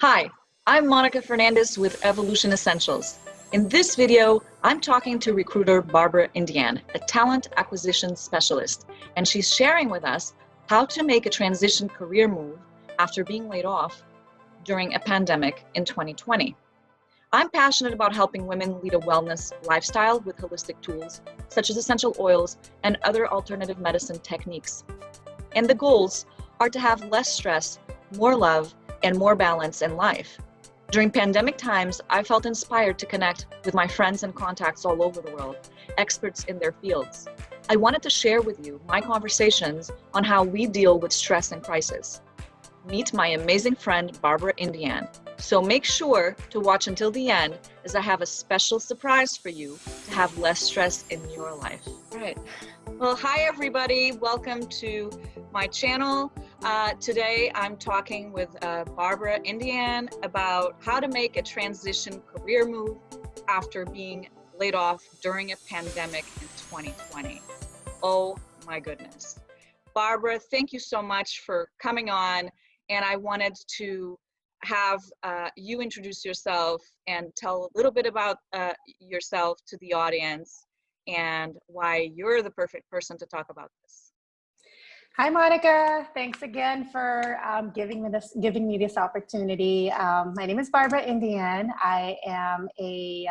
Hi, I'm Monica Fernandes with Evolution Essentials. In this video, I'm talking to recruiter Barbara Indiaan, a talent acquisition specialist, and she's sharing with us how to make a transition career move after being laid off during a pandemic in 2020. I'm passionate about helping women lead a wellness lifestyle with holistic tools, such as essential oils and other alternative medicine techniques. And the goals are to have less stress, more love, and more balance in life. During pandemic times, I felt inspired to connect with my friends and contacts all over the world, experts in their fields. I wanted to share with you my conversations on how we deal with stress and crisis. Meet my amazing friend, Barbara Indiaan. So make sure to watch until the end, as I have a special surprise for you to have less stress in your life. All right. Well, hi everybody. Welcome to my channel. Today I'm talking with Barbara Indiaan about how to make a transition career move after being laid off during a pandemic in 2020. Oh my goodness. Barbara, thank you so much for coming on, and I wanted to have you introduce yourself and tell a little bit about yourself to the audience and why you're the perfect person to talk about this. Hi, Monica. Thanks again for giving me this opportunity. My name is Barbara Indiaan. I am a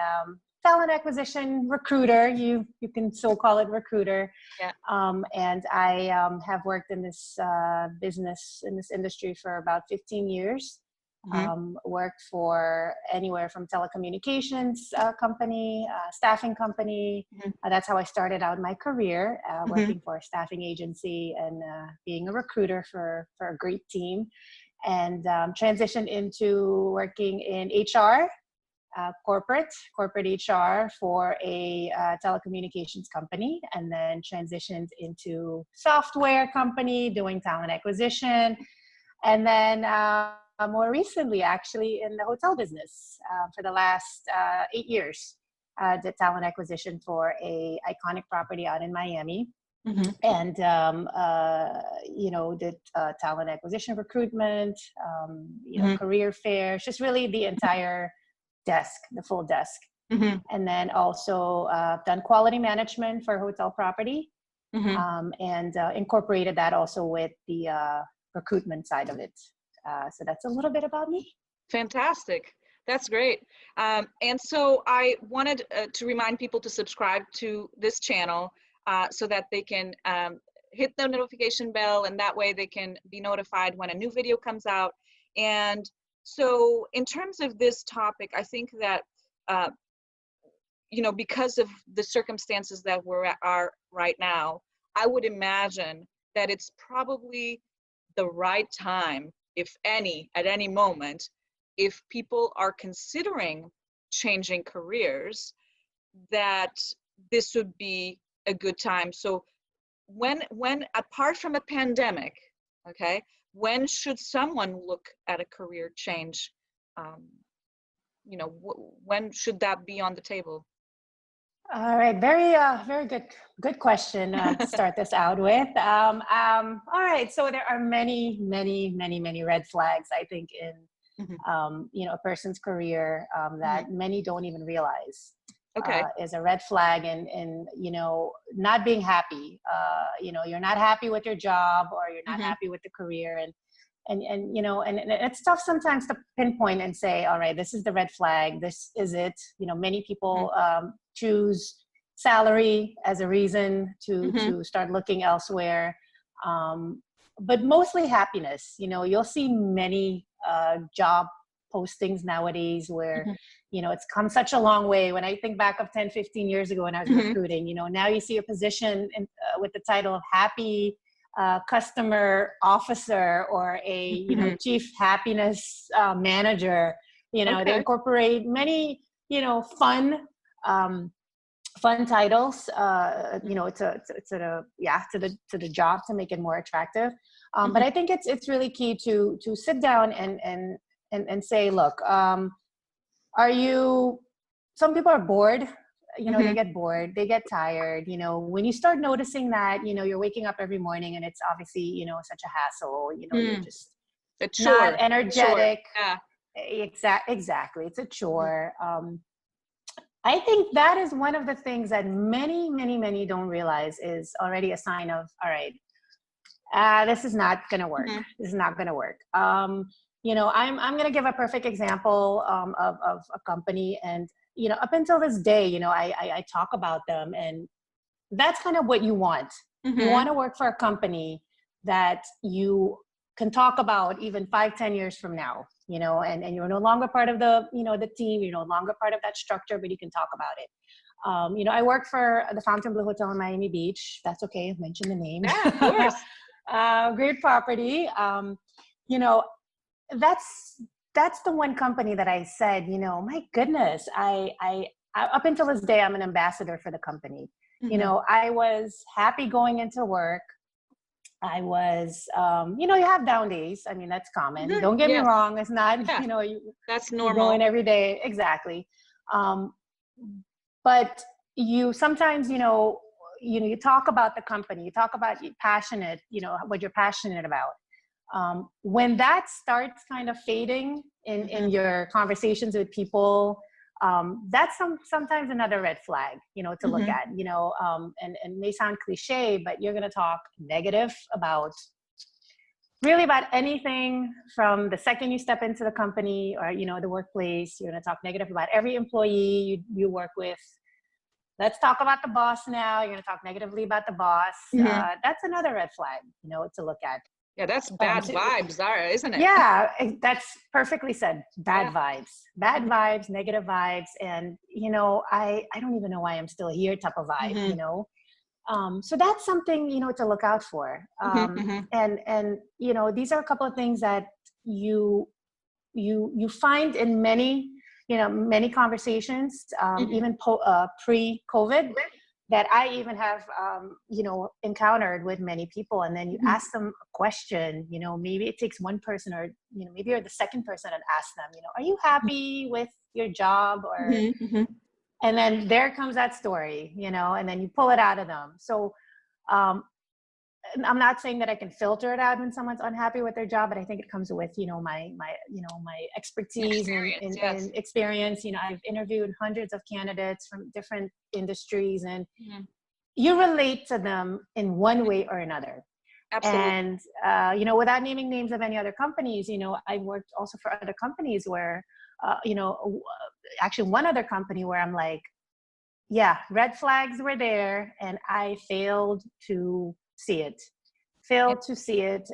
talent acquisition recruiter. You can still call it recruiter. Yeah. And I have worked in this industry for about 15 years. Worked for anywhere from telecommunications company, staffing company. That's how I started out my career, working for a staffing agency and being a recruiter for a great team, and transitioned into working in HR, corporate HR for a telecommunications company, and then transitioned into software company doing talent acquisition, and then more recently, actually, in the hotel business for the last 8 years, did talent acquisition for a iconic property out in Miami, and did talent acquisition, recruitment, career fairs, just really the entire desk, the full desk, and then also done quality management for hotel property, and incorporated that also with the recruitment side of it. So that's a little bit about me. Fantastic. That's great. And so I wanted to remind people to subscribe to this channel so that they can hit the notification bell, and that way they can be notified when a new video comes out. And so in terms of this topic, I think that, because of the circumstances that are right now, I would imagine that it's probably the right time, if any, at any moment, if people are considering changing careers, that this would be a good time. So when apart from a pandemic, okay, when should someone look at a career change? When should that be on the table? All right, very good question to start this out with. All right, so there are many red flags, I think, in a person's career that many don't even realize. Okay. Is a red flag, and not being happy. You're not happy with your job, or you're not happy with the career, and it's tough sometimes to pinpoint and say, all right, this is the red flag, this is it. Many people choose salary as a reason to start looking elsewhere, but mostly happiness. You'll see many job postings nowadays where it's come such a long way. When I think back of 10-15 years ago when I was recruiting, now you see a position with the title of happy customer officer, or a chief happiness manager. They incorporate many fun titles to the job to make it more attractive. But I think it's really key to sit down and say, look, some people are bored. They get bored, they get tired. When you start noticing that, you're waking up every morning and it's obviously, such a hassle, you're just not energetic. Sure. Yeah. Exactly. It's a chore. I think that is one of the things that many don't realize is already a sign of, all right, this is not going to work. This is not going to work. You know, I'm going to give a perfect example of a company, and you know, up until this day, you know, I talk about them, and that's kind of what you want. You want to work for a company that you can talk about even 5-10 years from now, you know, and you're no longer part of the, you know, the team, you're no longer part of that structure, but you can talk about it. You know, I work for the Fontainebleau Hotel in Miami Beach. That's okay. Mention the name. Yeah, of course. Great property. You know, that's the one company that I said, you know, my goodness, I up until this day, I'm an ambassador for the company. You know, I was happy going into work. I was, you know, you have down days. I mean, that's common. Don't get me wrong. It's not, you know, that's you normal. go in every day. Exactly. But you sometimes, you know, you talk about the company, you talk about passionate, you know, what you're passionate about. When that starts kind of fading in your conversations with people, that's sometimes another red flag, you know, to look at, you know, and it may sound cliche, but you're going to talk negative about really about anything from the second you step into the company or, you know, the workplace. You're going to talk negative about every employee you work with. Let's talk about the boss now. You're going to talk negatively about the boss. That's another red flag, you know, to look at. Yeah, that's bad vibes, Zara, isn't it? Yeah, that's perfectly said. Bad vibes, negative vibes. And, you know, I don't even know why I'm still here type of vibe, you know? So that's something, you know, to look out for. And, you know, these are a couple of things that you find in many, you know, many conversations, even pre-COVID, that I even have, you know, encountered with many people. And then you ask them a question, you know, maybe it takes one person or, you know, maybe you're the second person and ask them, you know, are you happy with your job? Or, and then there comes that story, you know, and then you pull it out of them. So I'm not saying that I can filter it out when someone's unhappy with their job, but I think it comes with, you know, my expertise and experience. You know, I've interviewed hundreds of candidates from different industries, and you relate to them in one way or another. Absolutely. And, you know, without naming names of any other companies, you know, I've worked also for other companies where, you know, actually one other company where I'm like, yeah, red flags were there and I failed to see it.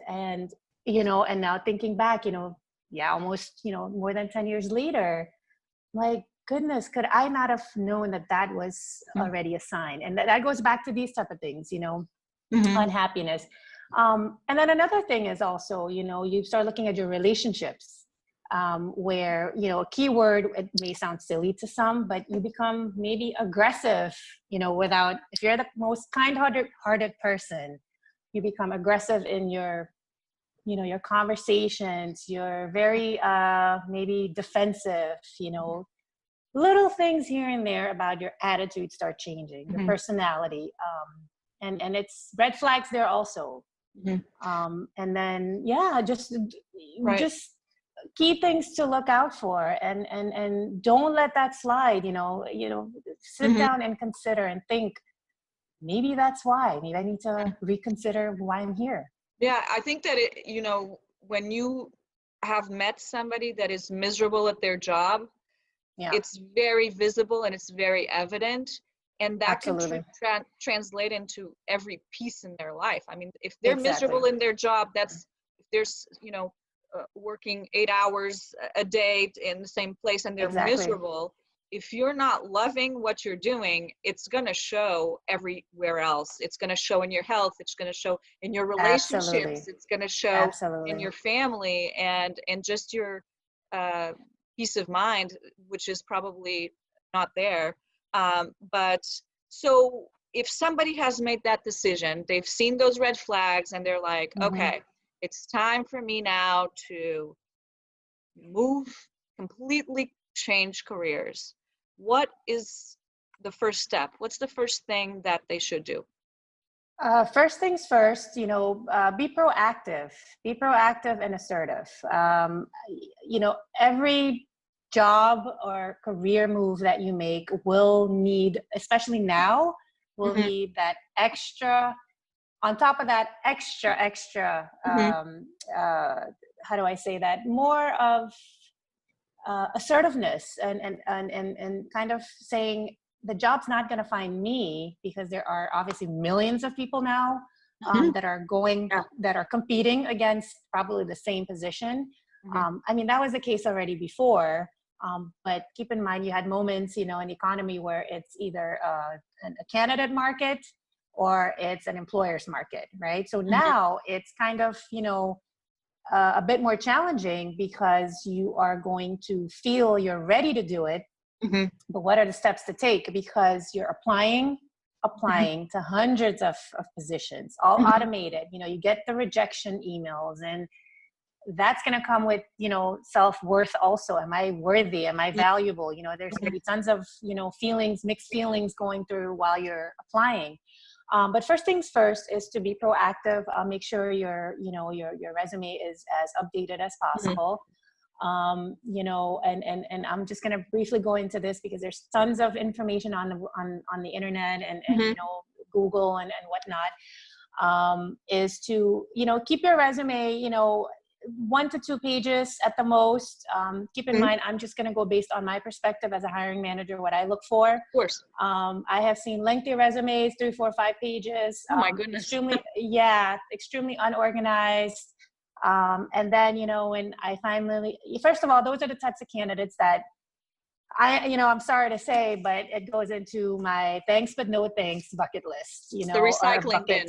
And, you know, and now thinking back, you know, almost, you know, more than 10 years later, like, goodness, could I not have known that that was already a sign? And that goes back to these type of things, you know, unhappiness. And then another thing is also, you know, you start looking at your relationships, where, you know, a keyword, it may sound silly to some, but you become maybe aggressive, you know, if you're the most kind-hearted person, you become aggressive in your, you know, your conversations, you're very, maybe defensive, you know, little things here and there about your attitude start changing, your personality. And it's red flags there also. And then, just key things to look out for, and don't let that slide, you know, sit down and consider and think, maybe that's why, maybe I need to reconsider why I'm here. Yeah, I think that you know, when you have met somebody that is miserable at their job, it's very visible and it's very evident, and that Absolutely. can translate into every piece in their life. I mean, if they're miserable in their job, if there's, you know, working 8 hours a day in the same place and they're miserable, if you're not loving what you're doing, it's going to show everywhere else. It's going to show in your health. It's going to show in your relationships. It's going to show in your family and just your peace of mind, which is probably not there. But so if somebody has made that decision, they've seen those red flags and they're like, okay, it's time for me now to completely change careers. What is the first step? What's the first thing that they should do? First things first, be proactive and assertive. Every job or career move that you make will need, especially now, will need that extra, on top of that extra, how do I say that? More of assertiveness and kind of saying, the job's not going to find me, because there are obviously millions of people now that are competing against probably the same position. That was the case already before, but keep in mind, you had moments, in the economy where it's either a candidate market or it's an employer's market, right? So now it's kind of, a bit more challenging, because you are going to feel you're ready to do it. But what are the steps to take? Because you're applying to hundreds of positions, all automated. You get the rejection emails, and that's going to come with, self-worth also. Am I worthy? Am I valuable? There's going to be tons of, mixed feelings going through while you're applying. But first things first is to be proactive. Make sure your resume is as updated as possible. And I'm just going to briefly go into this, because there's tons of information on the internet and Google and whatnot, is to, keep your resume, 1 to 2 pages at the most. Keep in mind, I'm just going to go based on my perspective as a hiring manager, what I look for. Of course. I have seen lengthy resumes, 3, 4, 5 pages. Oh my goodness. Extremely unorganized. And then, when I finally, first of all, those are the types of candidates that I'm sorry to say, but it goes into my thanks but no thanks bucket list, the recycling bin.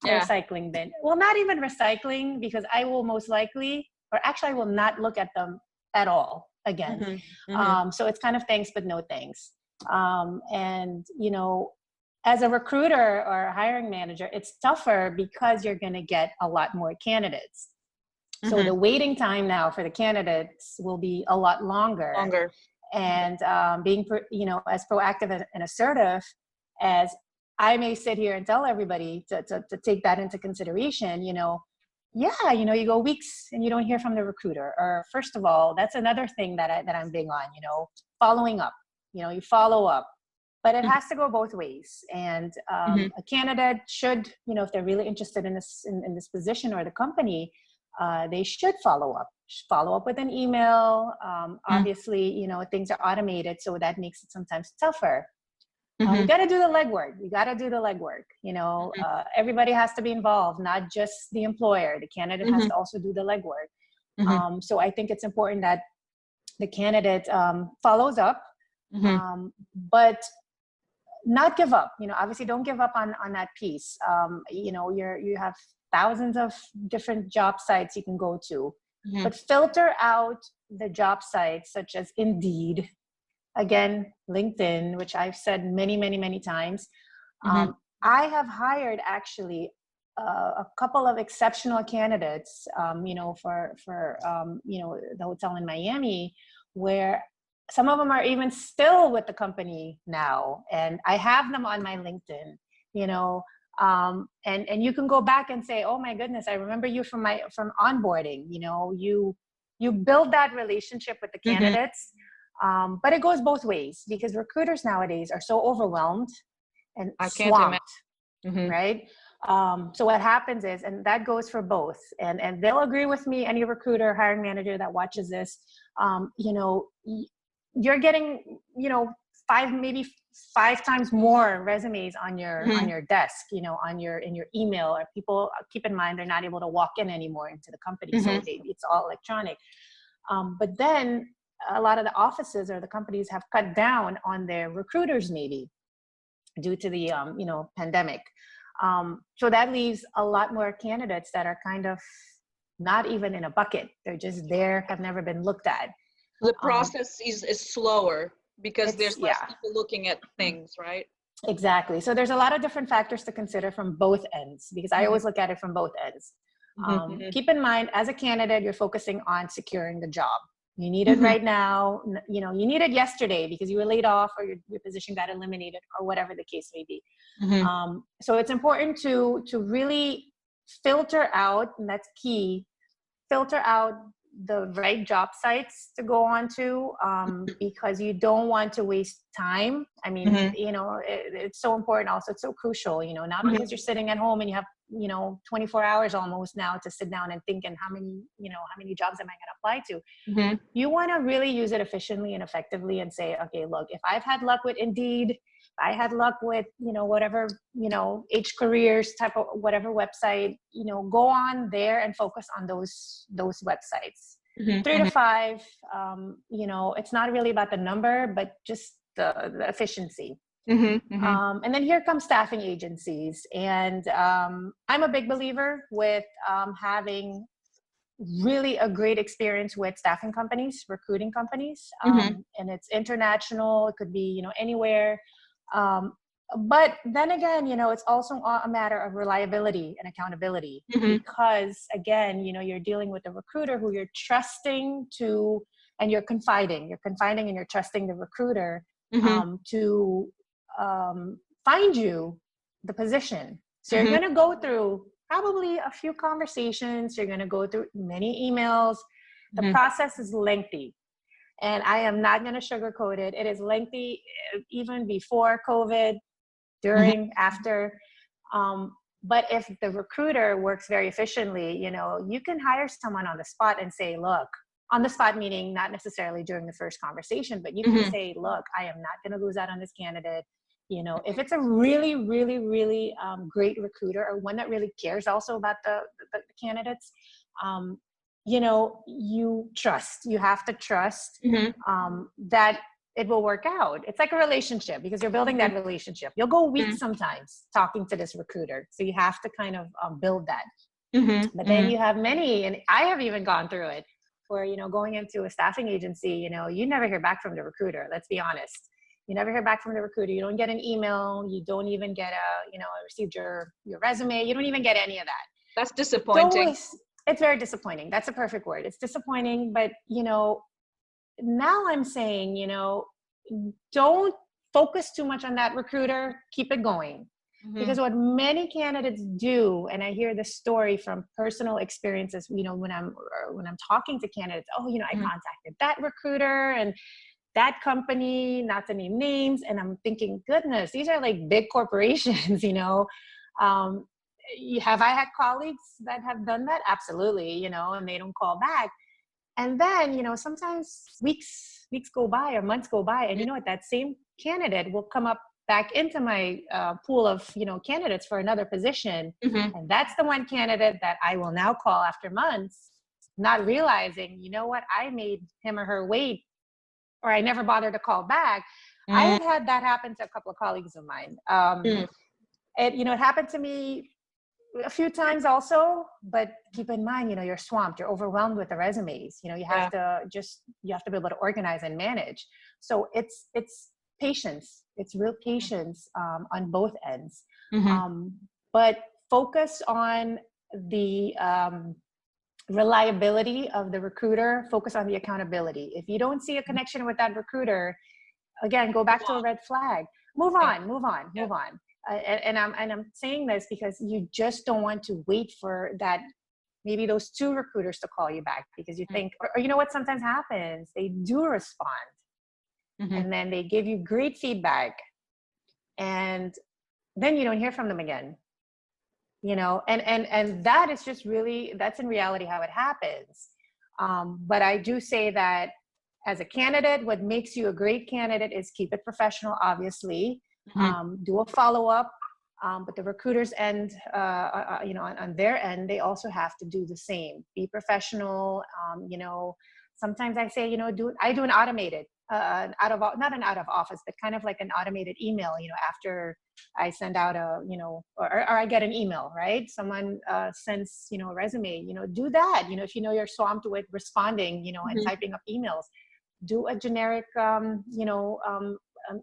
Yeah. Recycling bin. Well, not even recycling, because I will most likely, or actually I will not look at them at all again. So it's kind of thanks but no thanks. And, as a recruiter or a hiring manager, it's tougher, because you're going to get a lot more candidates. So the waiting time now for the candidates will be a lot longer. And being, as proactive and assertive as I may sit here and tell everybody to take that into consideration, you go weeks and you don't hear from the recruiter. Or first of all, that's another thing that I'm big on, following up. You follow up, but it has to go both ways. And a candidate should, if they're really interested in this position or the company, they should follow up with an email. Obviously, things are automated, so that makes it sometimes tougher. You got to do the legwork. Everybody has to be involved, not just the employer. The candidate has to also do the legwork. So I think it's important that the candidate follows up, but not give up. Obviously, don't give up on that piece. You have thousands of different job sites you can go to, but filter out the job sites such as Indeed, again, LinkedIn, which I've said many, many, many times. I have hired actually a couple of exceptional candidates, for the hotel in Miami, where some of them are even still with the company now, and I have them on my LinkedIn, and you can go back and say, oh my goodness, I remember you from onboarding. You build that relationship with the candidates. But it goes both ways, because recruiters nowadays are so overwhelmed and swamped, right? So what happens is, and that goes for both, and they'll agree with me, any recruiter, hiring manager that watches this, you're getting, maybe five times more resumes on your desk, in your email, or people, keep in mind, they're not able to walk in anymore into the company. So it's all electronic. But then a lot of the offices or the companies have cut down on their recruiters, maybe due to the, pandemic. So that leaves a lot more candidates that are kind of not even in a bucket. They're just there, have never been looked at. The process is slower, because there's less people looking at things, right? Exactly. So there's a lot of different factors to consider from both ends, because I always look at it from both ends. Keep in mind, as a candidate, you're focusing on securing the job. You need it right now. You know, you need it yesterday because you were laid off or your position got eliminated or whatever the case may be. So it's important to really filter out, and that's key, filter out the right job sites to go on to, because you don't want to waste time. I mean, you know, it's so important also. It's so crucial, you know, not because you're sitting at home and you have, you know, 24 hours almost now to sit down and think and how many jobs am I going to apply to? You want to really use it efficiently and effectively and say, okay, look, if I've had luck with Indeed, I had luck with, you know, whatever, you know, H careers type of whatever website, you know, go on there and focus on those websites. 3 to 5, you know, it's not really about the number, but just the efficiency. And then here comes staffing agencies. And I'm a big believer with having really a great experience with staffing companies, recruiting companies. And it's international. It could be, you know, anywhere. But then again, you know, it's also a matter of reliability and accountability, because again, you know, you're dealing with a recruiter who you're trusting to, and you're confiding and you're trusting the recruiter to find you the position. So you're going to go through probably a few conversations. You're going to go through many emails. The process is lengthy. And I am not going to sugarcoat it. It is lengthy, even before COVID, during, after. But if the recruiter works very efficiently, you know, you can hire someone on the spot and say, look, on the spot, meaning not necessarily during the first conversation, but you can say, look, I am not going to lose out on this candidate. You know, if it's a really, really, really great recruiter, or one that really cares also about the candidates, you know, you have to trust that it will work out. It's like a relationship, because you're building that relationship. You'll go weeks sometimes talking to this recruiter. So you have to kind of build that. But then you have many, and I have even gone through it, where, you know, going into a staffing agency, you know, you never hear back from the recruiter. Let's be honest. You never hear back from the recruiter. You don't get an email. You don't even get I received your resume. You don't even get any of that. That's disappointing. It's very disappointing. That's a perfect word. It's disappointing. But, you know, now I'm saying, you know, don't focus too much on that recruiter. Keep it going. Because what many candidates do, and I hear this story from personal experiences, you know, when I'm talking to candidates, oh, you know, I contacted that recruiter and that company, not to name names. And I'm thinking, goodness, these are like big corporations, you know. Have I had colleagues that have done that? Absolutely, you know, and they don't call back. And then, you know, sometimes weeks go by or months go by, and you know what, that same candidate will come up back into my pool of, you know, candidates for another position. And that's the one candidate that I will now call after months, not realizing, you know what, I made him or her wait, or I never bothered to call back. I have had that happen to a couple of colleagues of mine. You know, it happened to me a few times also, but keep in mind, you know, you're swamped, you're overwhelmed with the resumes. You know, you have to be able to organize and manage. So it's patience. It's real patience on both ends. But focus on the reliability of the recruiter. Focus on the accountability. If you don't see a connection with that recruiter, again, go back to a red flag. Move on. And I'm saying this because you just don't want to wait for that, maybe those 2 recruiters to call you back, because you think, or you know what sometimes happens, they do respond. And then they give you great feedback, and then you don't hear from them again, you know, and that is just really, that's in reality how it happens. But I do say that as a candidate, what makes you a great candidate is keep it professional, obviously. Do a follow-up, but the recruiters end, you know, on their end, they also have to do the same. Be professional. You know, sometimes I say, you know, I do an automated, not an out of office, but kind of like an automated email, you know, after I send out you know, or I get an email, right? Someone sends, you know, a resume, you know, do that. You know, if you know you're swamped with responding, you know, and typing up emails, do a generic, you know,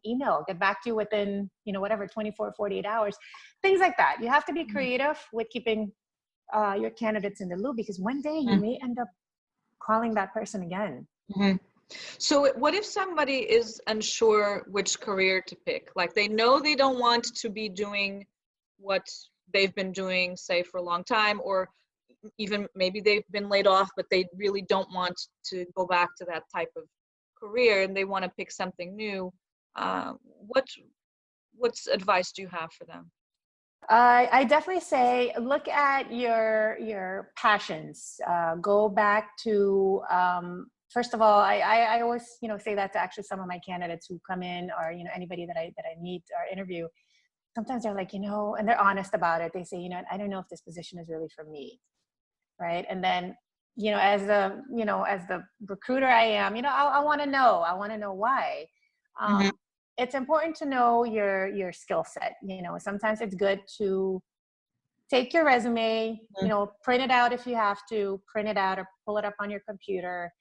email, get back to you within, you know, whatever, 24, 48 hours, things like that. You have to be creative with keeping your candidates in the loop, because one day you may end up calling that person again. Hmm. So what if somebody is unsure which career to pick? Like they know they don't want to be doing what they've been doing, say, for a long time, or even maybe they've been laid off, but they really don't want to go back to that type of career and they want to pick something new. What advice do you have for them? I definitely say look at your passions. Go back to first of all, I always say that to actually some of my candidates who come in, or anybody that I meet or interview. Sometimes they're like, and they're honest about it. They say, I don't know if this position is really for me, right? And then as the recruiter I am, I want to know. I want to know why. Hmm. It's important to know your skill set. Sometimes it's good to take your resume, print it out if you have to, print it out or pull it up on your computer,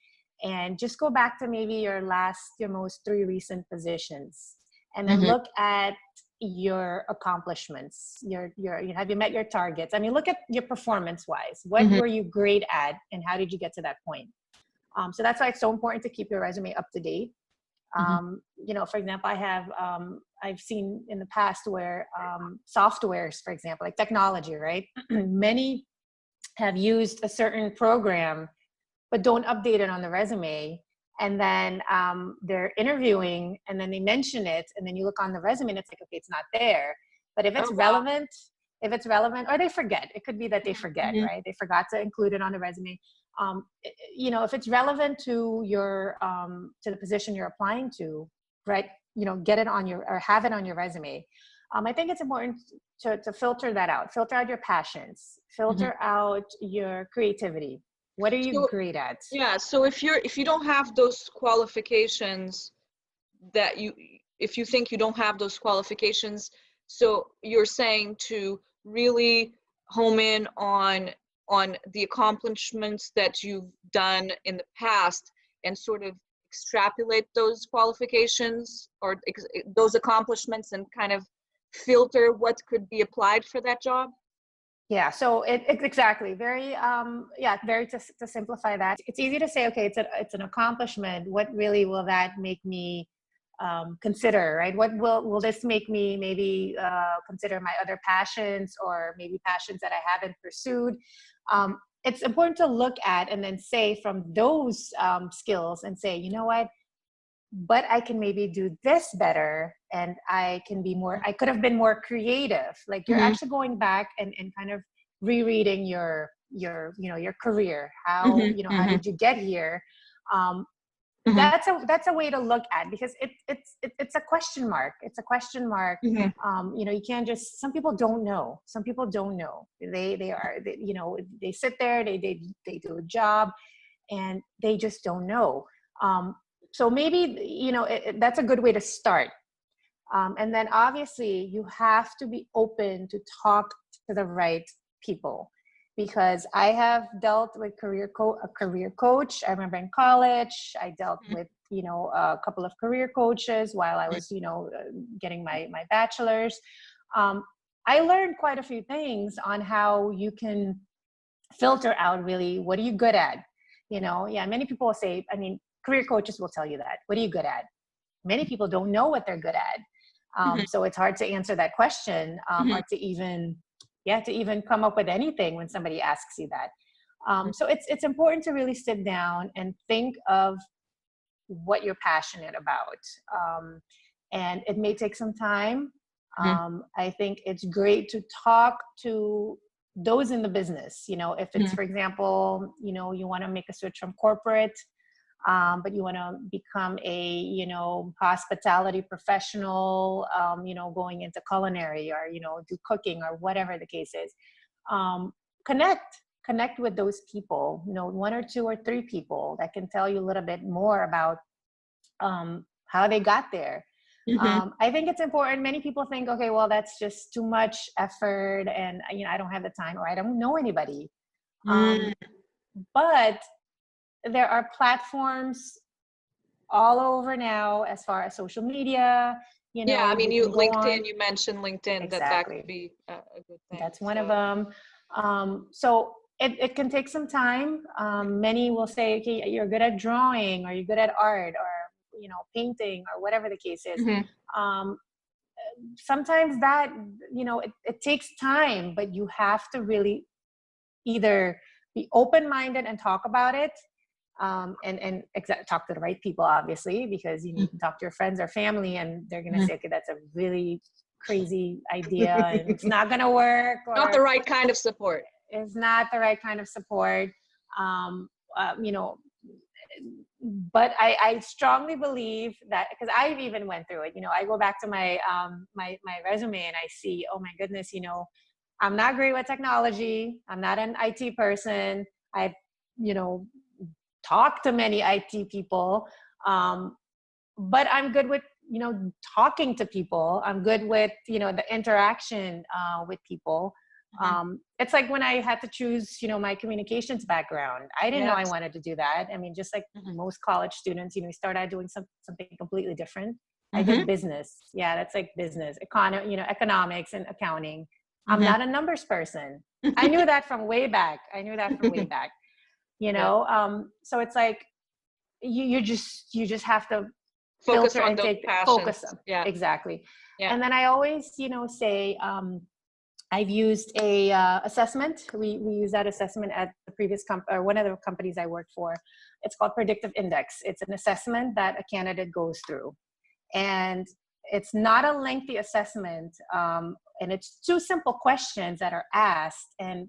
and just go back to maybe your most 3 recent positions, and then Hmm. look at your accomplishments. Have you met your targets? I mean, look at your performance wise. What Hmm. were you great at, and how did you get to that point? So that's why it's so important to keep your resume up to date. Hmm. For example, I've seen in the past where softwares, for example, like technology, right? Many have used a certain program, but don't update it on the resume. And then they're interviewing and then they mention it. And then you look on the resume and it's like, okay, it's not there. But Oh, wow. if it's relevant, or they forget, it could be that they forget, Hmm. right? They forgot to include it on the resume. If it's relevant to to the position you're applying to, right? Get it on or have it on your resume. I think it's important to filter that out. Filter out your passions. Hmm. Filter out your creativity. What are you So great at? yeah, so if you don't have those qualifications, that you if you think you don't have those qualifications, so you're saying to really home in on the accomplishments that you've done in the past and sort of extrapolate those qualifications or those accomplishments and kind of filter what could be applied for that job. Yeah, so it's exactly very very to simplify that. It's easy to say, okay, it's an accomplishment. What really will that make me consider, right? What will this make me maybe consider my other passions, or maybe passions that I haven't pursued? It's important to look at and then say from those skills and say, you know what, but I can maybe do this better, and I could have been more creative. Like you're Hmm. actually going back and kind of rereading your career. Hmm. How Hmm. did you get here? Um, Hmm. that's a way to look at, because it's a question mark. It's a question mark. Hmm. You can't just, some people don't know. Some people don't know. They sit there, they do a job and they just don't know. So maybe, that's a good way to start. And then obviously you have to be open to talk to the right people, because I have dealt with a career coach. I remember in college, I dealt with, a couple of career coaches while I was, getting my bachelor's. I learned quite a few things on how you can filter out really, what are you good at? Yeah, many people will say, I mean, career coaches will tell you that. What are you good at? Many people don't know what they're good at. Hmm. So it's hard to answer that question, Hmm. or to even come up with anything when somebody asks you that. So it's important to really sit down and think of what you're passionate about. And it may take some time. Hmm. I think it's great to talk to those in the business. If it's, Hmm. for example, you want to make a switch from corporate, but you want to become a, hospitality professional, going into culinary, or, do cooking, or whatever the case is. Um, connect with those people, 1 or 2 or 3 people that can tell you a little bit more about how they got there. Hmm. I think it's important. Many people think, okay, well, that's just too much effort, and I don't have the time, or I don't know anybody. Hmm. Um, but there are platforms all over now, as far as social media. Yeah, I mean, You you can go LinkedIn, on. you mentioned LinkedIn, that could Exactly. be a good thing. That's one of So, them. So it can take some time. Many will say, okay, you're good at drawing, or you're good at art, or painting, or whatever the case is. Sometimes that it takes time, but you have to really either be open-minded and talk about it, and talk to the right people, obviously, because you need to talk to your friends or family, and they're going to say, okay, that's a really crazy idea and it's not going to work, or Not the right kind of support. It's not the right kind of support. But I strongly believe that, because I've even went through it. I go back to my my resume and I see, oh my goodness, I'm not great with technology. I'm not an IT person. I've talked to many IT people, but I'm good with talking to people. I'm good with the interaction with people. It's like when I had to choose my communications background, I didn't know I wanted to do that. I mean, just like most college students, we start out doing something completely different. I did business. Yeah, that's like business, economics and accounting. I'm not a numbers person. I knew that from way back. So it's like you just have to Focus filter on and those take passions. focus on. Yeah, exactly. Yeah. And then I always say I've used a assessment. We use that assessment at the previous or one of the companies I worked for. It's called Predictive Index. It's an assessment that a candidate goes through, and it's not a lengthy assessment, and it's 2 simple questions that are asked. And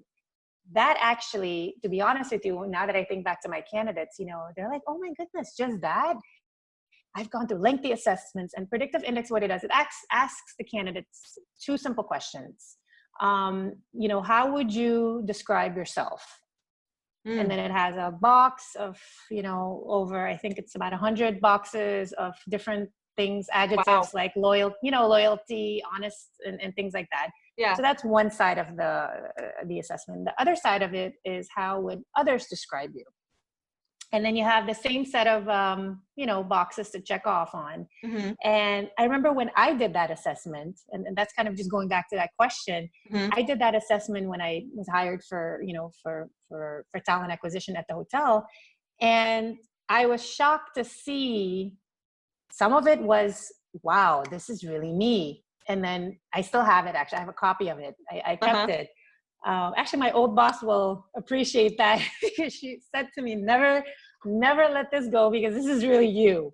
that actually, to be honest with you, now that I think back to my candidates, they're like, oh my goodness, just that? I've gone through lengthy assessments. And Predictive Index, what it does, it asks the candidates 2 simple questions. How would you describe yourself? And then it has a box of, over, I think it's about 100 boxes of different things, adjectives like loyalty, honest, and things like that. Yeah. So that's one side of the assessment. The other side of it is, how would others describe you? And then you have the same set of, boxes to check off on. And I remember when I did that assessment, and that's kind of just going back to that question. I did that assessment when I was hired for talent acquisition at the hotel. And I was shocked to see some of it was, wow, this is really me. And then I still have it. Actually, I have a copy of it. I kept it. Actually, my old boss will appreciate that, because she said to me, never let this go, because this is really you.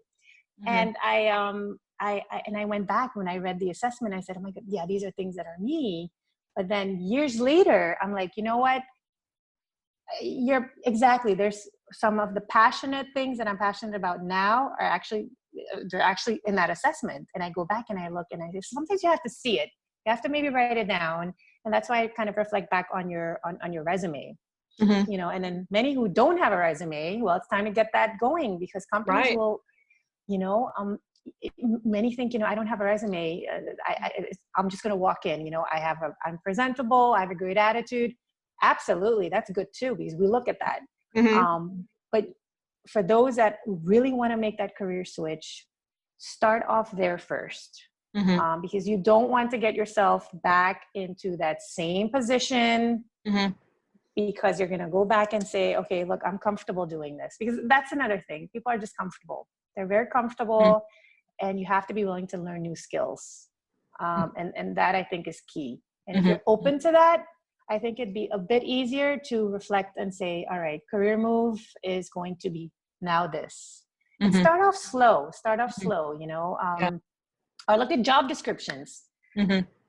And I went back when I read the assessment. I said, oh my God, yeah, these are things that are me. But then years later, I'm like, you know what? You're exactly. There's some of the passionate things that I'm passionate about now they're actually in that assessment. And I go back and I look and I say, sometimes you have to see it. You have to maybe write it down. And that's why I kind of reflect back on your resume, and then many who don't have a resume, well, it's time to get that going, because companies will, many think, I don't have a resume. I'm just going to walk in, I'm presentable. I have a great attitude. Absolutely. That's good too, because we look at that. But for those that really want to make that career switch, start off there first. Because you don't want to get yourself back into that same position, because you're going to go back and say, okay, look, I'm comfortable doing this. Because that's another thing. People are just comfortable. They're very comfortable, and you have to be willing to learn new skills. And that, I think, is key. And if you're open to that, I think it'd be a bit easier to reflect and say, all right, career move is going to be now this. And start off slow, or look at job descriptions.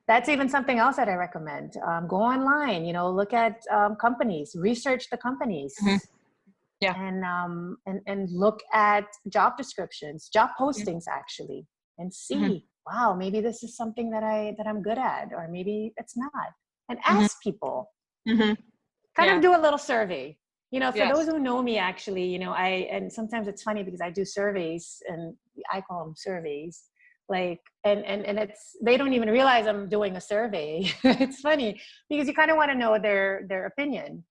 That's even something else that I recommend. Go online, look at companies, research the companies, and look at job descriptions, job postings actually, and see, wow, maybe this is something that I'm good at, or maybe it's not. And ask people. Kind of do a little survey. For those who know me, actually, and sometimes it's funny because I do surveys, and I call them surveys. Like, and it's, they don't even realize I'm doing a survey. It's funny because you kind of want to know their opinion.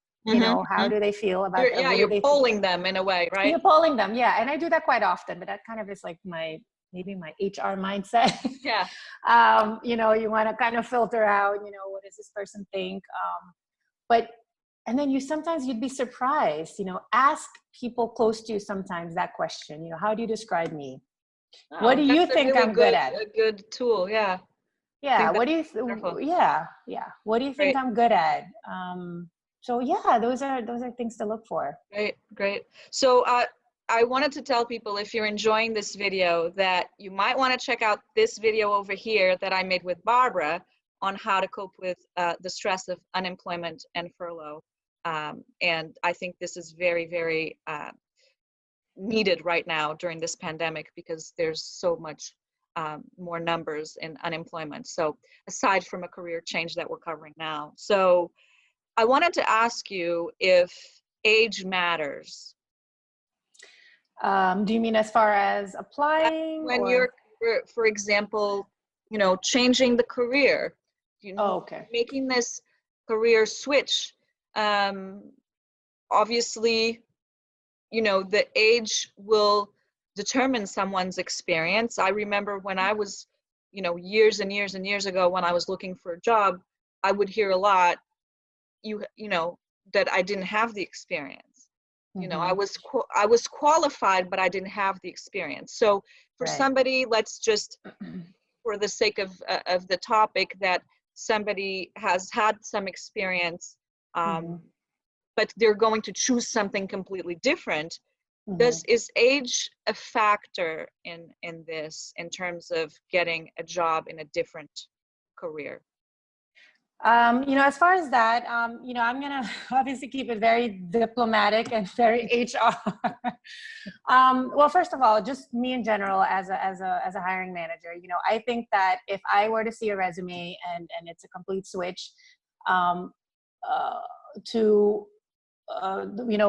How do they feel about it? You're polling them in a way, right? You're polling them, yeah. And I do that quite often, but that kind of is like maybe my HR mindset. Yeah. You want to kind of filter out, what does this person think? But and then you'd be surprised, ask people close to you sometimes that question, how do you describe me? What Oh, do you that's a think really I'm good at? a good tool. Yeah. I Yeah. think What that's do you, wonderful. yeah. What do you think Great. I'm good at? So yeah, those are things to look for. Great, great. So I wanted to tell people, if you're enjoying this video, that you might want to check out this video over here that I made with Barbara on how to cope with the stress of unemployment and furlough. And I think this is very, very needed right now during this pandemic, because there's so much more numbers in unemployment. So aside from a career change that we're covering now. So I wanted to ask you if age matters. Do you mean as far as applying When or? you're, for example, changing the career, Oh, okay. making this career switch, obviously, the age will determine someone's experience. I remember when I was, years and years and years ago, when I was looking for a job, I would hear a lot, that I didn't have the experience. Mm-hmm. I was qualified, but I didn't have the experience. So for Right. somebody, let's just, for the sake of the topic, that somebody has had some experience, Mm-hmm. but they're going to choose something completely different. Mm-hmm. Is age a factor in this, in terms of getting a job in a different career? As far as that, I'm gonna obviously keep it very diplomatic and very HR. Well, first of all, just me in general as a hiring manager, I think that if I were to see a resume and it's a complete switch, um, uh, to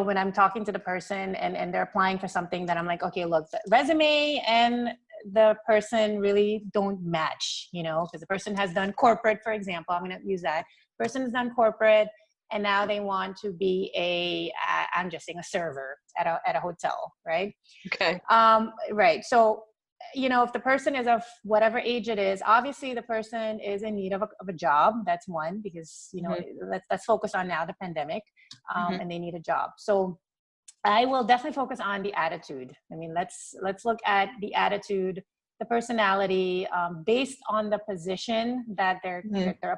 when I'm talking to the person and they're applying for something, that I'm like, okay, look, the resume and the person really don't match, because the person has done corporate, for example. I'm going to use that. Person has done corporate, and now they want to be I'm just saying, a server at a hotel, right? Okay. Right. So, if the person is of whatever age it is, obviously the person is in need of a job. That's one, because, let's focus on now the pandemic, and they need a job. So I will definitely focus on the attitude. I mean, let's look at the attitude, the personality, based on the position that they're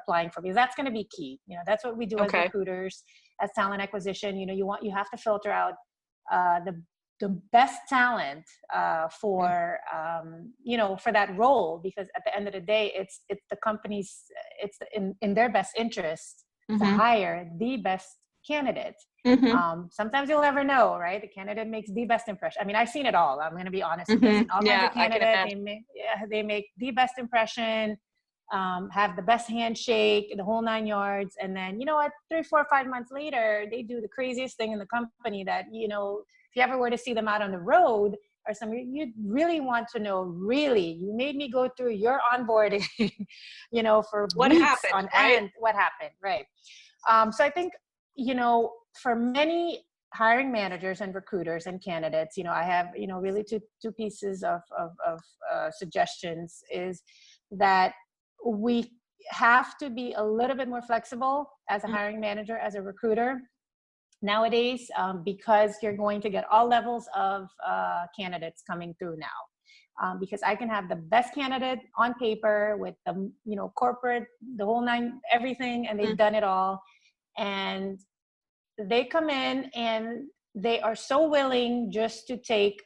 applying for, because that's going to be key. That's what we do as Okay. recruiters, as talent acquisition. You have to filter out the best talent for for that role, because at the end of the day, it's the company's, it's in their best interest to hire the best candidate. Sometimes you'll never know, right? The candidate makes the best impression. I mean, I've seen it all. I'm going to be honest with you. I've seen all kinds of candidates. They make the best impression, have the best handshake, the whole 9 yards. And then, 3, 4, 5 months later, they do the craziest thing in the company that, if you ever were to see them out on the road or something, you really want to know, really, you made me go through your onboarding, for What weeks happened, on right? end. What happened, right? So I think, for many hiring managers and recruiters and candidates, I have, really two pieces of suggestions, is that we have to be a little bit more flexible as a hiring manager, as a recruiter nowadays, because you're going to get all levels of candidates coming through now. Because I can have the best candidate on paper with the, corporate, the whole nine, everything, and they've done it all. And they come in and they are so willing just to take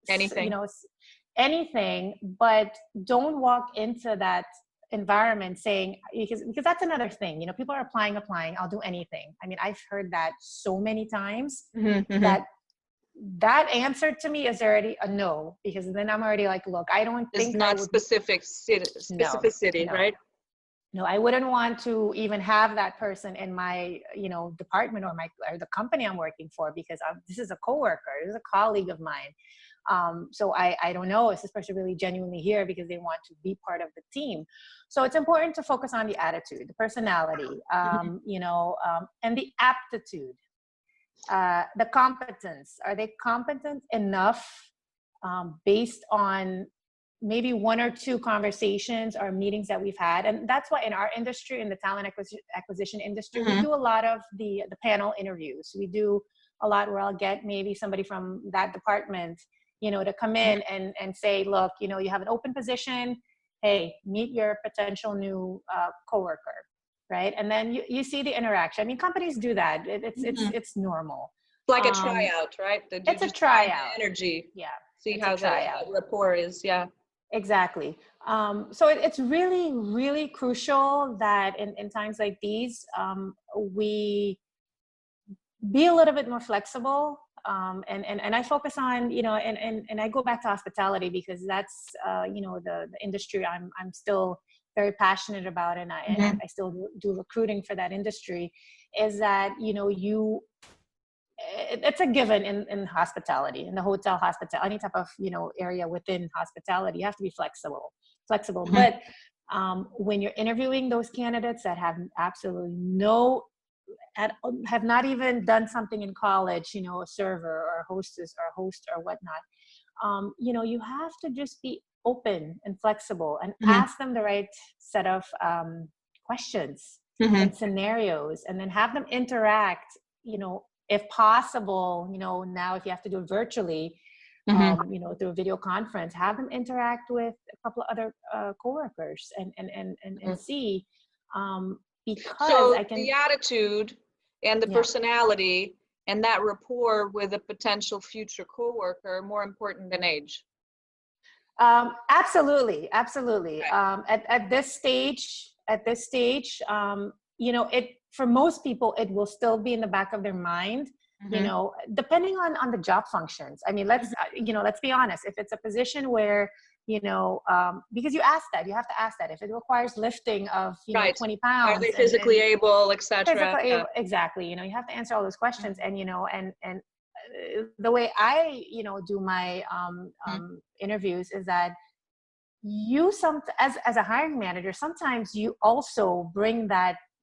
Anything. Anything, but don't walk into that environment saying, because that's another thing, people are applying, I'll do anything. I mean, I've heard that so many times, that answer to me is already a no, because then I'm already like, look, I don't think It's not specificity, no. right? No, I wouldn't want to even have that person in my, department or the company I'm working for, because this is a coworker, this is a colleague of mine. So I don't know if this person really genuinely here because they want to be part of the team. So it's important to focus on the attitude, the personality, and the aptitude, the competence. Are they competent enough, based on maybe one or two conversations or meetings that we've had. And that's why in our industry, in the talent acquisition industry, we do a lot of the panel interviews. We do a lot where I'll get maybe somebody from that department, to come in and say, look, you have an open position. Hey, meet your potential new coworker, right? And then you see the interaction. I mean, companies do that. It's normal. Like a tryout, right? It's a tryout. Energy. Yeah. See how the rapport is. Yeah. Exactly. So it's really, really crucial that in times like these, we be a little bit more flexible. And I focus on, and I go back to hospitality because that's, the industry I'm still very passionate about, and I still do recruiting for that industry, is that, it's a given in hospitality, in the hotel hospitality, any type of, area within hospitality, you have to be flexible. But when you're interviewing those candidates that have absolutely have not even done something in college, a server or a hostess or a host or whatnot, you have to just be open and flexible and ask them the right set of questions and scenarios, and then have them interact, if possible, now if you have to do it virtually, through a video conference, have them interact with a couple of other coworkers and see, because so the attitude and the personality and that rapport with a potential future coworker more important than age. Absolutely. Right. At this stage, it, for most people, it will still be in the back of their mind, depending on the job functions. I mean, let's be honest. If it's a position where, because you have to ask that if it requires lifting of, 20 pounds. Are they physically able, etc.? Exactly. You have to answer all those questions, and, and the way I, do my interviews is that as a hiring manager, sometimes you also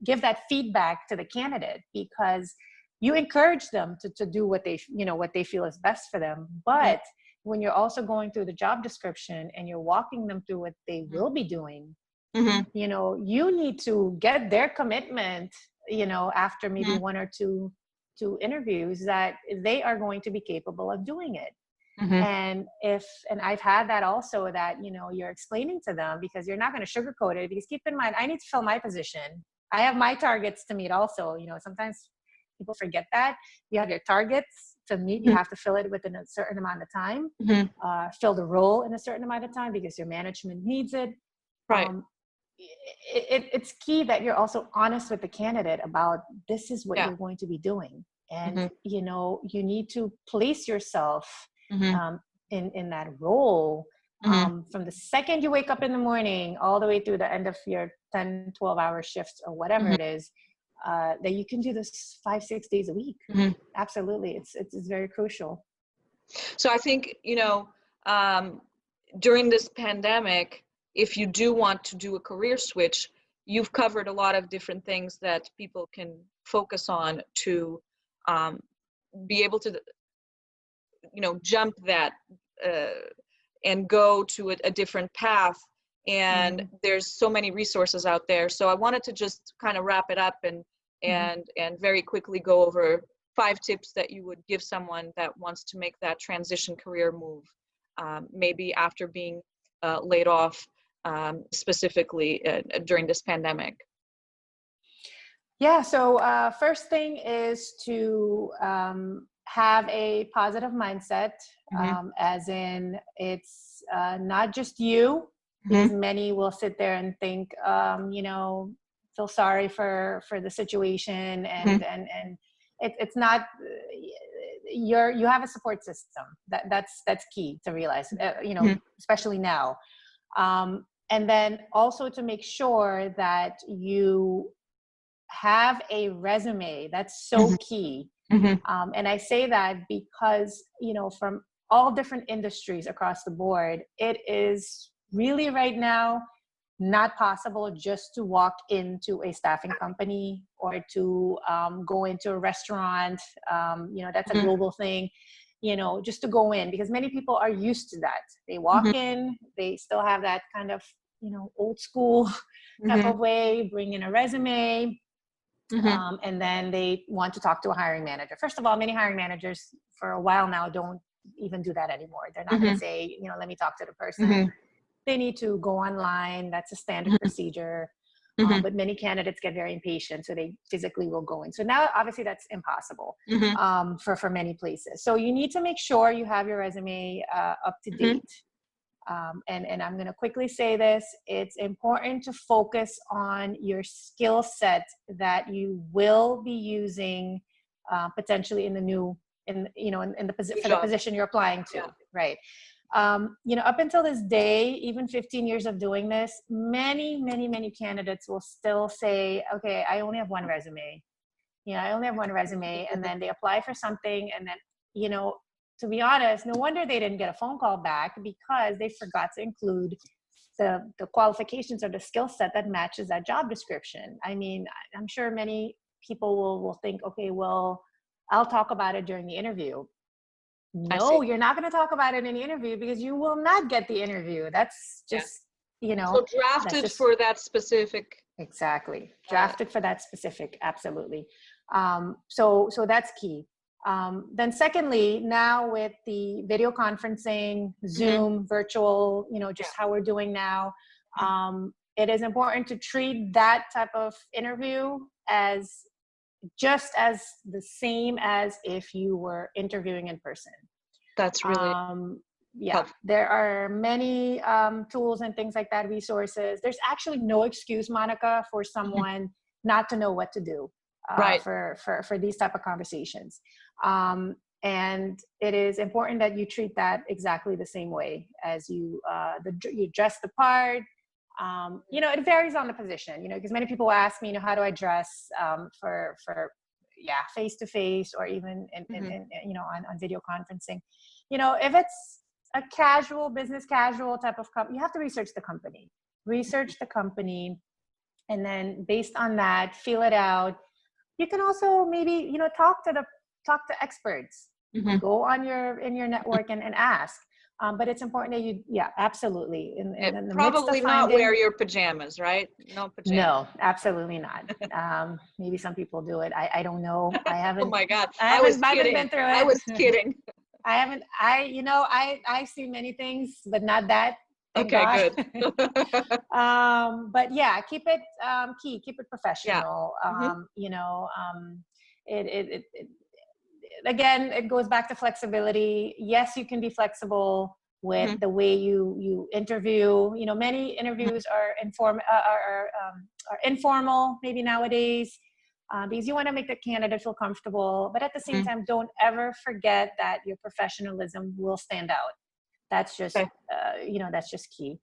give that feedback to the candidate, because you encourage them to do what they feel is best for them. But when you're also going through the job description and you're walking them through what they will be doing, you need to get their commitment, after maybe one or two interviews, that they are going to be capable of doing it. And I've had that also, that, you're explaining to them, because you're not going to sugarcoat it, because keep in mind, I need to fill my position. I have my targets to meet also. Sometimes people forget that you have your targets to meet. You have to fill it within a certain amount of time, fill the role in a certain amount of time, because your management needs it. Right. It's key that you're also honest with the candidate about, this is what you're going to be doing. And, you need to place yourself in that role, from the second you wake up in the morning all the way through the end of your 10, 12-hour shifts or whatever it is, that you can do this 5-6 days a week. Absolutely. It's very crucial. So I think, during this pandemic, if you do want to do a career switch, you've covered a lot of different things that people can focus on to be able to, jump that and go to a different path. And there's so many resources out there. So I wanted to just kind of wrap it up and very quickly go over 5 tips that you would give someone that wants to make that transition career move, maybe after being laid off, specifically during this pandemic. Yeah. So first thing is to have a positive mindset, as in it's not just you, because many will sit there and think, feel sorry for the situation, and it's not. You have a support system. That's key to realize, especially now. And then also to make sure that you have a resume. That's so key. And I say that because, from all different industries across the board, it is really right now not possible just to walk into a staffing company or to go into a restaurant. That's a global thing. just to go in, because many people are used to that. They walk in, they still have that kind of, old school type of way, bring in a resume, and then they want to talk to a hiring manager. First of all, many hiring managers for a while now don't even do that anymore. They're not going to say, let me talk to the person. They need to go online. That's a standard procedure. But many candidates get very impatient, so they physically will go in. So now, obviously, that's impossible for many places. So you need to make sure you have your resume up to date. And I'm going to quickly say this. It's important to focus on your skill set that you will be using potentially in the position you're applying to, right? Up until this day, even 15 years of doing this, many candidates will still say, okay, I only have one resume. I only have one resume. And then they apply for something. And then, to be honest, no wonder they didn't get a phone call back, because they forgot to include the qualifications or the skill set that matches that job description. I mean, I'm sure many people will think, okay, well, I'll talk about it during the interview. No, you're not going to talk about it in the interview, because you will not get the interview. That's just, So drafted for that specific. Exactly. Drafted for that specific. Absolutely. So that's key. Then secondly, now with the video conferencing, Zoom, virtual, just how we're doing now, it is important to treat that type of interview as just as the same as if you were interviewing in person. That's really helpful. There are many tools and things like that, resources. There's actually no excuse, Monica, for someone not to know what to do for these type of conversations. And it is important that you treat that exactly the same way as you dress the part. It varies on the position, because many people ask me, how do I dress for face-to-face, or even on video conferencing. If it's a casual, business casual type of company, you have to research the company, and then based on that, feel it out. You can also maybe, talk to experts, go on in your network and ask. But it's important that you, absolutely. In the probably not wear your pajamas, right? No pajamas. No, absolutely not. Maybe some people do it. I don't know. I haven't. Oh my God. I haven't been through it. I was kidding. I haven't. I see many things, but not that. Okay, good. But yeah, keep it keep it professional. Again, it goes back to flexibility. Yes, you can be flexible with the way you interview. Many interviews are informal, maybe nowadays, because you want to make the candidate feel comfortable. But at the same time, don't ever forget that your professionalism will stand out. That's just that's just key.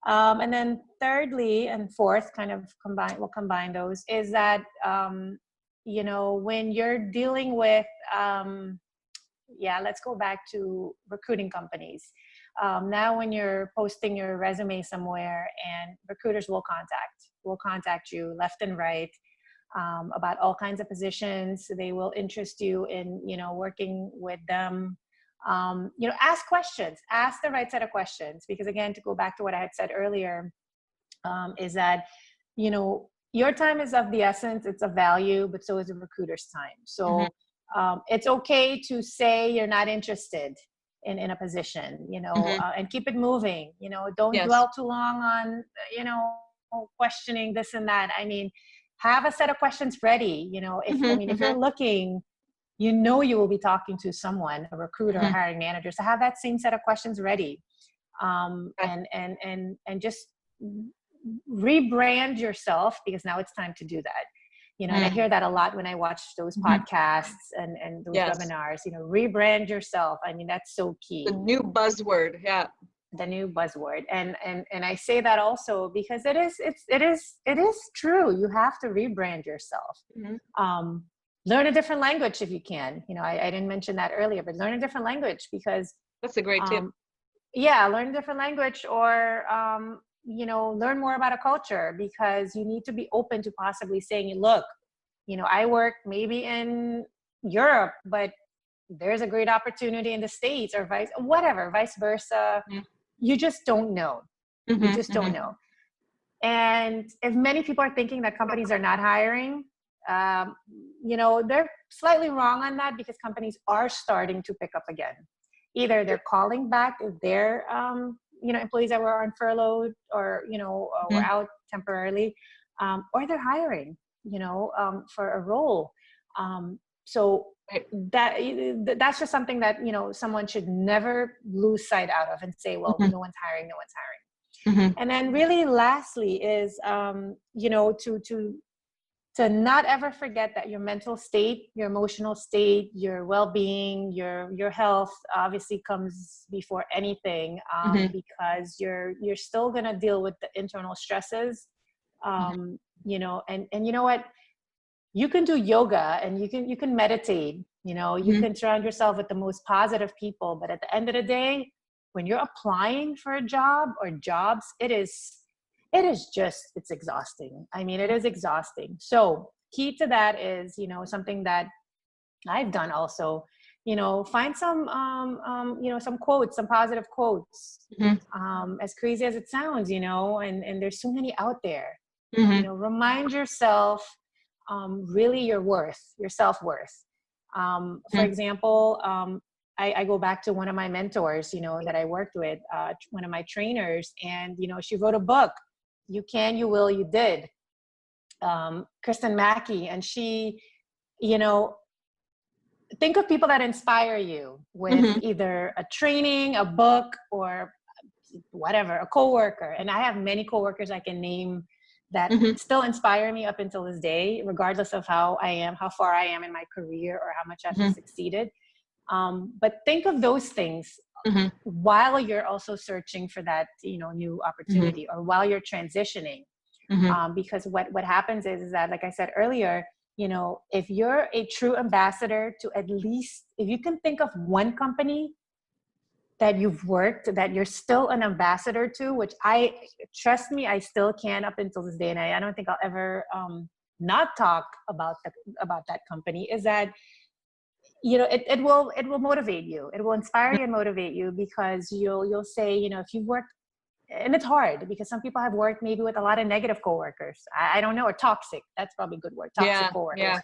And then thirdly and fourth, we'll combine those, is that when you're dealing with let's go back to recruiting companies. Now when you're posting your resume somewhere, and recruiters will contact you left and right about all kinds of positions. They will interest you in working with them. Ask questions, ask the right set of questions, because again, to go back to what I had said earlier, is that, your time is of the essence, it's of value, but so is a recruiter's time. So it's okay to say you're not interested in a position, and keep it moving, don't dwell too long on, questioning this and that. I mean, have a set of questions ready, if you're looking, you will be talking to someone, a recruiter, a hiring manager. So have that same set of questions ready, and just rebrand yourself, because now it's time to do that. And I hear that a lot when I watch those podcasts and those webinars. Rebrand yourself. I mean, that's so key. The new buzzword, the new buzzword. And I say that also because it is true. You have to rebrand yourself. Learn a different language if you can. I didn't mention that earlier, but learn a different language, because that's a great tip. Learn a different language, or learn more about a culture, because you need to be open to possibly saying, look, I work maybe in Europe, but there's a great opportunity in the States or vice versa. Mhm. You just don't know. You Mhm. just don't know. And if many people are thinking that companies are not hiring, they're slightly wrong on that, because companies are starting to pick up again. Either they're calling back their employees that were on furlough or were out temporarily, or they're hiring for a role. So that's just something that someone should never lose sight out of and say, well, no one's hiring. And then really lastly is to not ever forget that your mental state, your emotional state, your well-being, your health obviously comes before anything, because you're still going to deal with the internal stresses, and you know what, you can do yoga and you can meditate, you can surround yourself with the most positive people, but at the end of the day, when you're applying for a job or jobs, it's exhausting. I mean, it is exhausting. So key to that is, something that I've done also, find some, some quotes, some positive quotes, as crazy as it sounds, and there's so many out there, remind yourself, really your self-worth. For example, I go back to one of my mentors, that I worked with, one of my trainers, and, she wrote a book, You Can, You Will, You Did, Kristen Mackey. And she, think of people that inspire you with either a training, a book, or whatever, a coworker. And I have many coworkers I can name that still inspire me up until this day, regardless of how far I am in my career or how much I've succeeded. But think of those things while you're also searching for that, new opportunity, or while you're transitioning. Because what happens is that, like I said earlier, if you're a true ambassador to, at least, if you can think of one company that you've worked, that you're still an ambassador to, which trust me, I still can up until this day. And I don't think I'll ever not talk about that company, is that, it will motivate you. It will inspire you and motivate you, because you'll say, if you worked, and it's hard because some people have worked maybe with a lot of negative coworkers. I don't know, or toxic. That's probably a good word. Toxic coworkers. Yeah.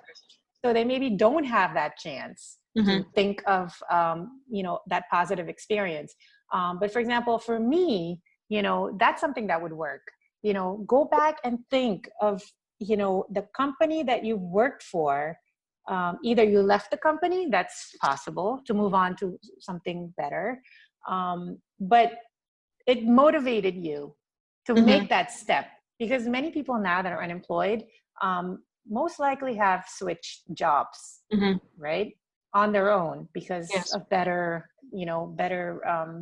So they maybe don't have that chance to think of, that positive experience. But for example, for me, that's something that would work. Go back and think of, the company that you worked for. Either you left the company, that's possible, to move on to something better. But it motivated you to make that step, because many people now that are unemployed, most likely have switched jobs, right, on their own, because of better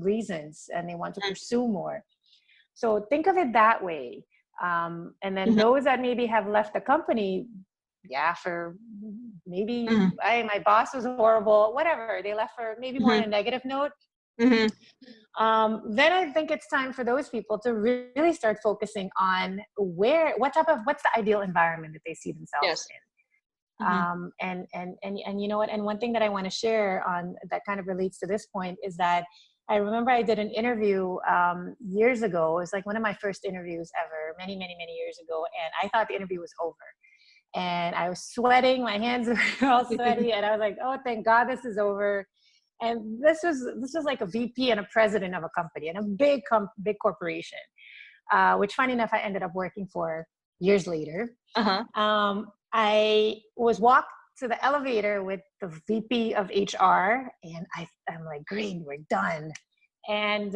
reasons, and they want to pursue more. So think of it that way. And then those that maybe have left the company, for maybe my boss was horrible, whatever, they left for maybe more on a negative note. Then I think it's time for those people to really start focusing on what's the ideal environment that they see themselves in. And you know what? And one thing that I want to share on that kind of relates to this point is that I remember I did an interview years ago. It was like one of my first interviews ever, many years ago. And I thought the interview was over. And I was sweating, my hands were all sweaty, and I was like, oh, thank God this is over. And this was like a VP and a president of a company, and a big corporation, which funny enough, I ended up working for years later. I was walked to the elevator with the VP of HR, and I'm like, great, we're done. And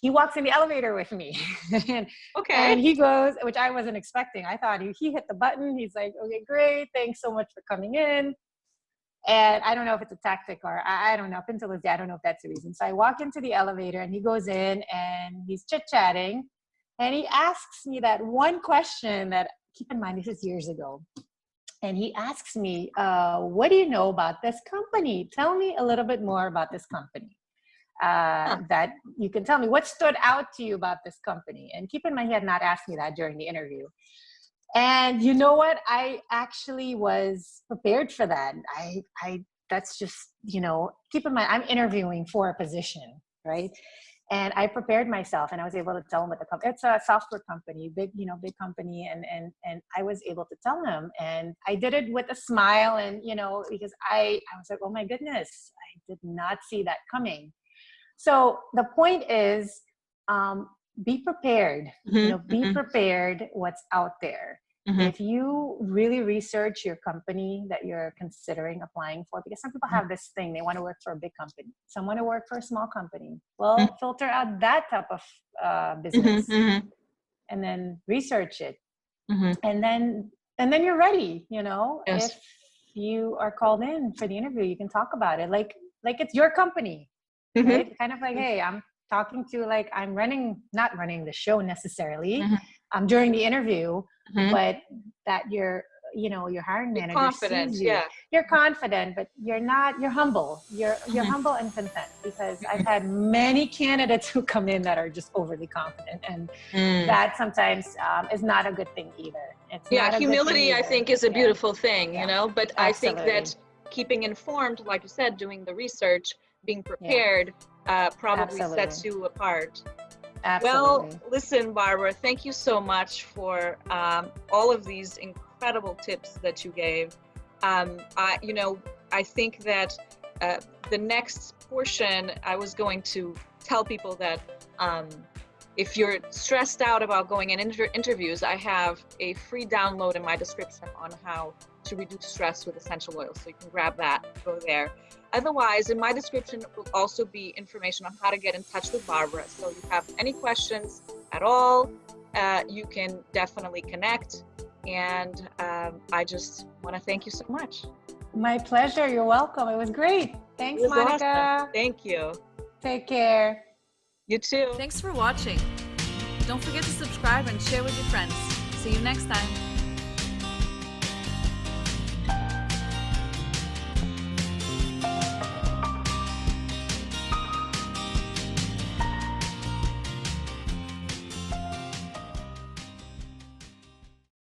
he walks in the elevator with me. And he goes, which I wasn't expecting. I thought he hit the button. He's like, okay, great. Thanks so much for coming in. And I don't know if it's a tactic, or I don't know. Up until this day, I don't know if that's the reason. So I walk into the elevator, and he goes in, and he's chit-chatting. And he asks me that one question that, keep in mind, this is years ago. And he asks me, what do you know about this company? Tell me a little bit more about this company. That you can tell me what stood out to you about this company. And keep in mind, he had not asked me that during the interview. And you know what? I actually was prepared for that. I that's just, keep in mind, I'm interviewing for a position, right? And I prepared myself, and I was able to tell him what the company, it's a software company, big company. And I was able to tell him, and I did it with a smile, and, because I was like, oh my goodness, I did not see that coming. So the point is, be prepared, be prepared what's out there. If you really research your company that you're considering applying for, because some people have this thing, they want to work for a big company, some want to work for a small company. Well, filter out that type of business, and then research it. And then you're ready, Yes. if you are called in for the interview, you can talk about it like it's your company, right? Kind of like, hey, I'm talking to, like, I'm not running the show necessarily, during the interview, but that you're hiring manager confident, sees you. yeah. You're confident, but you're humble. You're humble and content, because I've had many candidates who come in that are just overly confident, and that sometimes is not a good thing either. It's not a humility, good thing I either. think, is a beautiful thing, but Absolutely. I think that keeping informed, like you said, doing the research, being prepared, probably sets you apart. Absolutely. Well, listen, Barbara, thank you so much for all of these incredible tips that you gave. I think that the next portion, I was going to tell people that if you're stressed out about going in interviews, I have a free download in my description on how to reduce stress with essential oils. So you can grab that, go there. Otherwise, in my description will also be information on how to get in touch with Barbara. So if you have any questions at all, you can definitely connect. And I just want to thank you so much. My pleasure. You're welcome. It was great. Thanks, Monica. Awesome. Thank you. Take care. You too. Thanks for watching. Don't forget to subscribe and share with your friends. See you next time.